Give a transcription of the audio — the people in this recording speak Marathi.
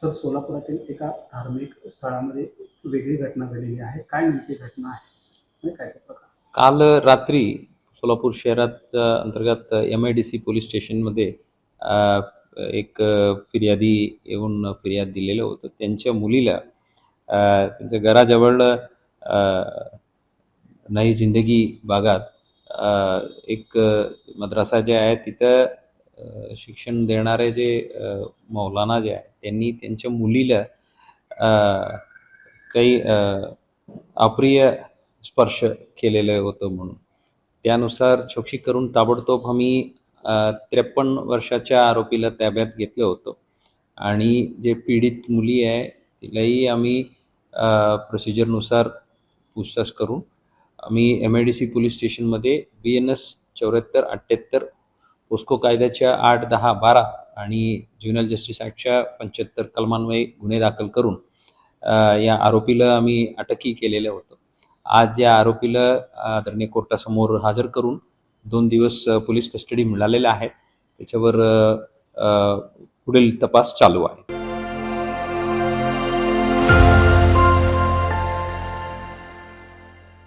सर, सोलापुरातील एका धार्मिक स्थळामध्ये वेगळी घटना घडलेली आहे. काय नेमकी घटना आहे आणि काय ते प्रकार? काल रात्री सोलापूर शहरात अंतर्गत MIDC पोलीस स्टेशनमध्ये एक फिर्यादी येऊन फिर्याद दिलेलं होतं. त्यांच्या मुलीला त्यांच्या घराजवळ नई जिंदगी भागात एक मद्रासा जे आहे तिथं शिक्षण देणारे जे मौलाना जे आहे त्यांनी त्यांच्या मुलीला काही अप्रिय स्पर्श केलेलं होतं म्हणून त्यानुसार चौकशी करून ताबडतोब आम्ही 53 वर्षाच्या आरोपीला ताब्यात घेतलं होतं आणि जे पीडित मुली आहे तिलाही आम्ही प्रोसिजरनुसार पूछताछ करून आम्ही MIDC पोलीस स्टेशनमध्ये BNS 7478 पोस्को कायद्याच्या 8, 10, 12 आणि ज्युव्हेनाइल जस्टिस ॲक्टच्या 75 कलमान्वये गुन्हे दाखल करून या आरोपीला आम्ही अटकही केलेलं होतं. आज या आरोपीला आदरणीय कोर्टासमोर हजर करून 2 दिवस पोलीस कस्टडी मिळालेल्या आहेत. त्याच्यावर पुढील तपास चालू आहे.